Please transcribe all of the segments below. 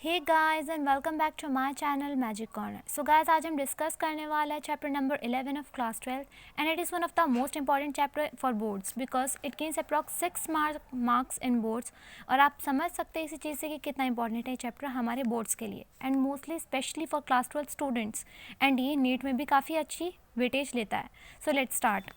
Hey guys and welcome back to my channel magic corner. So guys, आज हम discuss करने वाला है chapter number 11 of class 12 and it is one of the most important chapter for boards because it gains approx 6 marks in boards. और आप समझ सकते हैं इसी चीज़ से कि कितना इंपॉर्टेंट है चैप्टर हमारे बोर्ड्स के लिए and mostly specially for class 12 students. And ये नीट में भी काफ़ी अच्छी वेटेज लेता है। So let's start.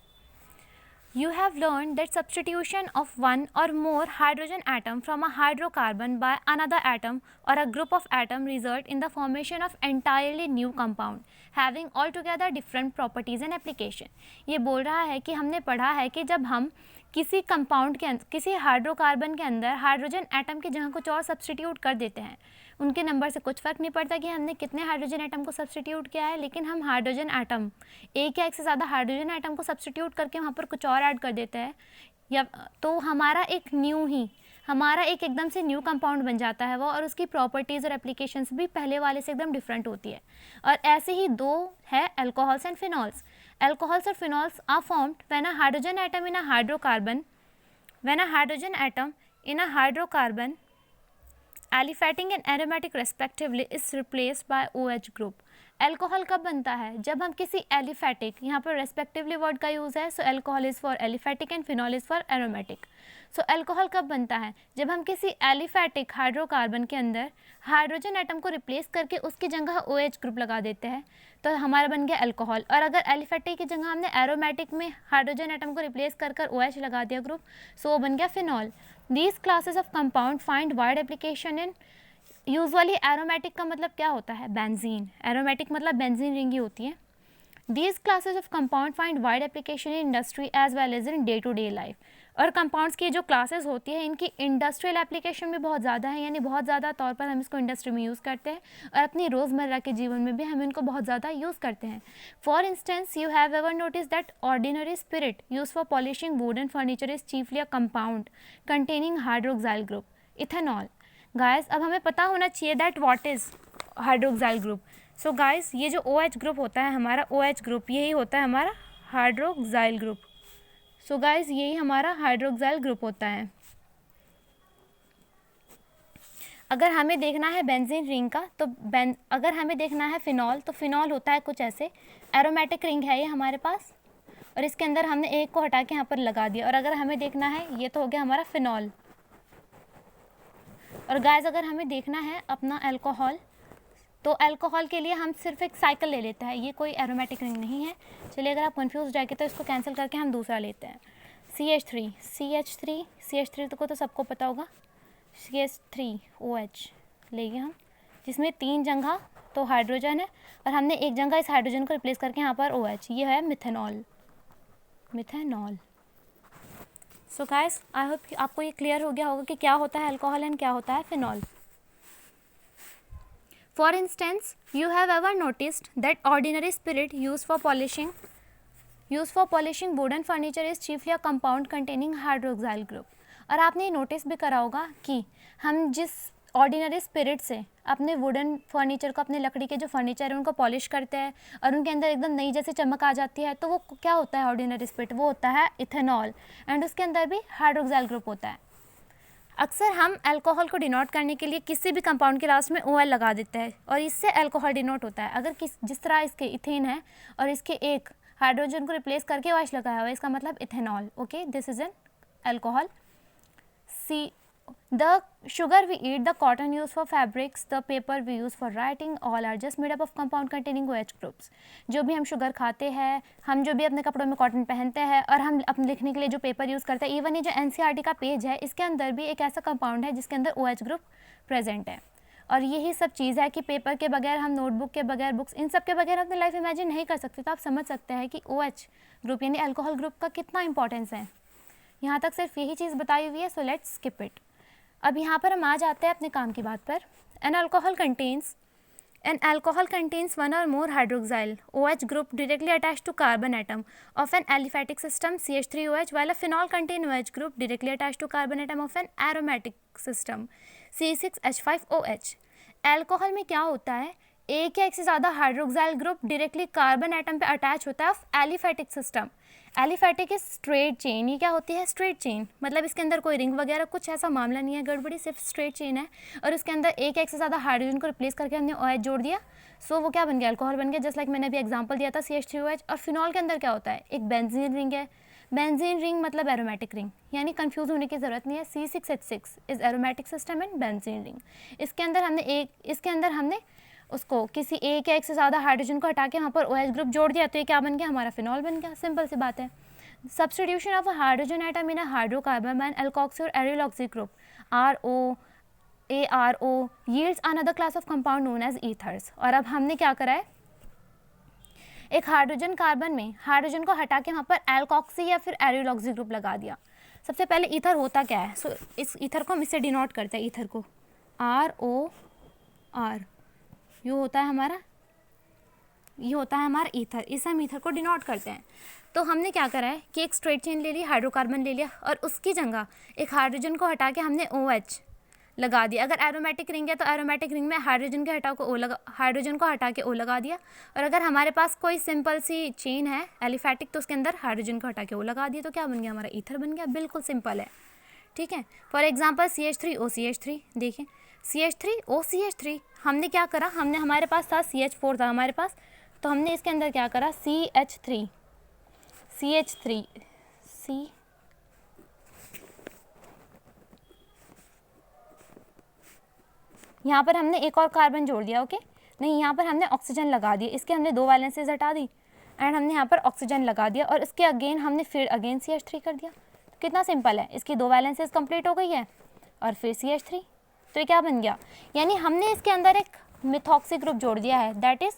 You have learned that substitution of one or more hydrogen atom from a hydrocarbon by another atom or a group of atom result in the formation of entirely new compound having altogether different properties and application। ये बोल रहा है कि हमने पढ़ा है कि जब हम किसी कंपाउंड के अंदर किसी हाइड्रोकार्बन के अंदर हाइड्रोजन एटम की जगह कुछ और सब्सटीट्यूट कर देते हैं, उनके नंबर से कुछ फ़र्क नहीं पड़ता कि हमने कितने हाइड्रोजन एटम को सब्सटीट्यूट किया है, लेकिन हम हाइड्रोजन एटम एक या एक से ज़्यादा हाइड्रोजन एटम को सब्सटीट्यूट करके वहाँ पर कुछ और ऐड कर देते हैं या तो हमारा एक एकदम से न्यू कंपाउंड बन जाता है वो, और उसकी प्रॉपर्टीज़ और एप्लीकेशंस भी पहले वाले से एकदम डिफरेंट होती है। और ऐसे ही दो है alcohols and phenols. Alcohols or phenols are formed when a hydrogen atom in a hydrocarbon aliphatic and aromatic respectively is replaced by OH group। Alcohol कब बनता है? जब हम किसी एलिफेटिक, यहाँ पर रेस्पेक्टिवली वर्ड का यूज़ है, so alcohol is for aliphatic and phenol is for aromatic. So alcohol कब बनता है? जब हम किसी एलिफेटिक हाइड्रोकार्बन के अंदर हाइड्रोजन एटम को रिप्लेस करके उसकी जगह OH ग्रुप लगा देते हैं तो हमारा बन गया अल्कोहल। और अगर एलिफेटिक की जगह हमने एरोमेटिक में हाइड्रोजन एटम को रिप्लेस कर OH लगा दिया ग्रुप, सो वो बन गया phenol. These classes of compound find wide application in usually. Aromatic का मतलब क्या होता है? बेंजीन। एरोमेटिक मतलब बेंजीन रिंग ही होती है। These classes of compound find wide application in industry as well as in day to day life। और compounds की जो क्लासेस होती है इनकी इंडस्ट्रियल एप्लीकेशन भी बहुत ज़्यादा है, यानी बहुत ज़्यादा तौर पर हम इसको इंडस्ट्री में यूज़ करते हैं और अपनी रोज़मर्रा के जीवन में भी हम इनको बहुत ज़्यादा यूज़ करते हैं। For instance, you have ever notice that ordinary spirit use for polishing would and furniture is chiefly a compound containing hydroxyl group ethanol. Guys, अब हमें पता होना चाहिए that what is hydroxyl group. So guys, ये जो OH group होता है हमारा, OH ग्रुप यही होता है हमारा हाइड्रोक्साइल ग्रुप। सो गाइस, यही हमारा हाइड्रोक्साइल ग्रुप होता है। अगर हमें देखना है बेंजीन रिंग का तो अगर हमें देखना है फिनॉल तो फिनॉल होता है कुछ ऐसे, एरोमेटिक रिंग है ये हमारे पास, और इसके अंदर हमने एक को हटा के यहाँ पर लगा दिया। और अगर हमें देखना है, ये तो हो गया हमारा फिनॉल। और गाइस, अगर हमें देखना है अपना अल्कोहल, तो अल्कोहल के लिए हम सिर्फ एक साइकिल ले लेते हैं, ये कोई एरोमेटिक रिंग नहीं है। चलिए, अगर आप कंफ्यूज जाएंगे तो इसको कैंसिल करके हम दूसरा लेते हैं, CH3 तो सबको पता होगा, CH3OH लेंगे हम, जिसमें 3 जगह तो हाइड्रोजन है और हमने एक जगह इस हाइड्रोजन को रिप्लेस करके यहाँ पर OH, ये है methanol. So guys, I hope आपको ये क्लियर हो गया होगा कि क्या होता है अल्कोहल एंड क्या होता है phenol. For instance, you have ever noticed that ordinary spirit used for polishing wooden furniture is chiefly a compound containing hydroxyl group। और आपने ये नोटिस भी करा होगा कि हम जिस ऑर्डिनरी स्पिरिट से अपने वुडन फर्नीचर को, अपने लकड़ी के जो फर्नीचर है उनको पॉलिश करते हैं और उनके अंदर एकदम नई जैसे चमक आ जाती है, तो वो क्या होता है ऑर्डिनरी स्पिरिट? वो होता है इथेनॉल, एंड उसके अंदर भी हाइड्रोक्साइल ग्रुप होता है। अक्सर हम अल्कोहल को डिनोट करने के लिए किसी भी कंपाउंड के लास्ट में OL लगा देते हैं और इससे अल्कोहल डिनोट होता है। अगर जिस तरह इसके इथेन है और इसके एक हाइड्रोजन को रिप्लेस करके OH लगाया हुआ है, इसका मतलब ethanol. Okay, this is an alcohol. See the sugar we eat, the cotton used for fabrics, the paper we use for writing, all are just made up of compound containing OH groups। जो भी हम sugar खाते हैं, हम जो भी अपने कपड़ों में कॉटन पहनते हैं और हम अपने लिखने के लिए जो पेपर यूज़ करते हैं, इवन ये जो NCERT का पेज है इसके अंदर भी एक ऐसा कंपाउंड है जिसके अंदर OH ग्रुप प्रेजेंट है। और यही सब चीज़ है कि पेपर के बगैर, हम नोटबुक के बगैर, बुक्स, इन सब के बगैर अपनी लाइफ इमेजिन नहीं कर सकते। तो आप समझ सकते हैं कि OH ग्रुप यानी अल्कोहल ग्रुप का कितना इंपॉर्टेंस है। यहाँ तक सिर्फ यही चीज़ बताई हुई है, सो लेट्स स्किप इट। अब यहाँ पर हम आ जाते हैं अपने काम की बात पर। An alcohol contains one or more hydroxyl OH group directly attached to carbon atom of an aliphatic system CH3OH, while a phenol contains OH group directly attached to carbon atom of an aromatic system C6H5OH। Alcohol में क्या होता है? एक या एक से ज़्यादा hydroxyl group directly carbon atom पे अटैच होता है of aliphatic system. Aliphatic is straight chain. ये क्या होती है? स्ट्रेट चेन, मतलब इसके अंदर कोई रिंग वगैरह कुछ ऐसा मामला नहीं है, गड़बड़ी, सिर्फ स्ट्रेट चेन है और उसके अंदर एक से ज़्यादा हाइड्रोजन को रिप्लेस करके हमने OH जोड़ दिया, सो वो क्या बन गया? अल्कोहल बन गया। जस्ट लाइक मैंने अभी एग्जांपल दिया था CH3OH। और फिनॉल के अंदर क्या होता है? एक बेंजीन रिंग है। बेंजीन रिंग मतलब एरोमेटिक रिंग, यानी कंफ्यूज होने की ज़रूरत नहीं है। C6H6 is aromatic system and benzene ring. इसके अंदर हमने उसको किसी एक या एक से ज़्यादा हाइड्रोजन को हटा के वहाँ पर OH ग्रुप जोड़ दिया, तो ये क्या बन गया? हमारा फिनॉल बन गया। सिंपल सी बात है। Substitution of a hydrogen atom in a hydrocarbon by an alkoxy और aryl group ARO yields another class of compound known as ethers। और अब हमने क्या करा है? एक हाइड्रोजन कार्बन में हाइड्रोजन को हटा के वहाँ पर एल्कोक्सी या फिर एरिल ग्रुप लगा दिया। सबसे पहले ईथर होता क्या है? सो इस ईथर को हम इससे डिनोट करते हैं। ईथर को ROR, ये होता है हमारा ईथर। इस हम ईथर को डिनोट करते हैं। तो हमने क्या करा है कि एक स्ट्रेट चेन ले ली, हाइड्रोकार्बन ले लिया और उसकी जगह एक हाइड्रोजन को हटा के हमने OH लगा दिया। अगर एरोमेटिक रिंग है तो एरोमेटिक रिंग में हाइड्रोजन को हटा के O लगा दिया। और अगर हमारे पास कोई सिंपल सी चेन है एलिफैटिक, तो उसके अंदर हाइड्रोजन को हटा के O लगा दिया, तो क्या बन गया? हमारा ईथर बन गया। बिल्कुल सिंपल है, ठीक है। फॉर एग्जाम्पल CH3OCH3, देखिए CH3OCH3 हमने क्या करा? हमारे पास था CH4 था हमारे पास, तो हमने इसके अंदर क्या करा? CH3 यहाँ पर हमने एक और कार्बन जोड़ दिया। ओके, नहीं, यहाँ पर हमने ऑक्सीजन लगा दिया। इसके हमने 2 वैलेंसीज हटा दी एंड हमने यहाँ पर ऑक्सीजन लगा दिया और इसके अगेन हमने फिर अगेन CH3 कर दिया। तो कितना सिंपल है, इसकी 2 वैलेंसीज कंप्लीट हो गई है और फिर CH3, तो ये क्या बन गया? यानी हमने इसके अंदर एक मिथॉक्सी ग्रुप जोड़ दिया है, दैट इज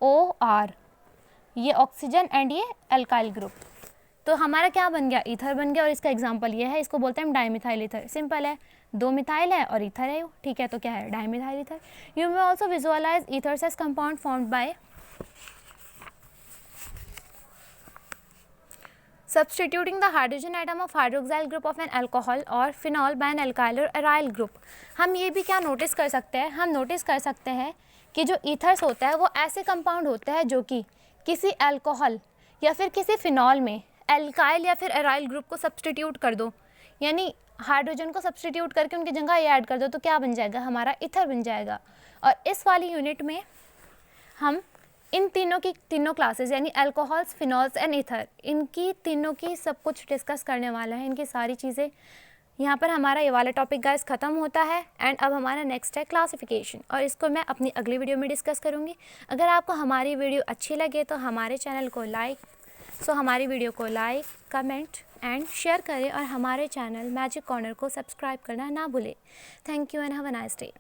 OR, ये ऑक्सीजन एंड ये एल्काइल ग्रुप। तो हमारा क्या बन गया? ईथर बन गया। और इसका एग्जांपल ये है, इसको बोलते हैं हम डाइमिथाइल ईथर। सिंपल है, 2 मिथाइल है और ईथर है, ठीक है, तो क्या है? Dimethyl ether. You may also visualize ethers as compound formed by substituting the hydrogen atom of hydroxyl group of an alcohol or phenol by an alkyl or aryl group। हम ये भी क्या नोटिस कर सकते हैं? हम नोटिस कर सकते हैं कि जो ईथर्स होता है वो ऐसे कंपाउंड होते हैं जो कि किसी अल्कोहल या फिर किसी फिनॉल में एल्काइल या फिर एराइल ग्रुप को सब्सटीट्यूट कर दो, यानी हाइड्रोजन को सब्सटीट्यूट करके उनकी जगह ये ऐड कर दो, तो क्या बन जाएगा? हमारा ईथर बन जाएगा। और इस वाली यूनिट में हम इन तीनों क्लासेस यानी अल्कोहल्स, फिनॉल्स एंड ईथर, इनकी तीनों की सब कुछ डिस्कस करने वाला है, इनकी सारी चीज़ें। यहाँ पर हमारा ये वाला टॉपिक गाइस ख़त्म होता है एंड अब हमारा नेक्स्ट है क्लासिफिकेशन, और इसको मैं अपनी अगली वीडियो में डिस्कस करूँगी। अगर आपको हमारी वीडियो अच्छी लगे तो हमारे चैनल को हमारी वीडियो को लाइक, कमेंट एंड शेयर करें और हमारे चैनल मैजिक कॉर्नर को सब्सक्राइब करना ना भूलें। Thank you and have a nice day.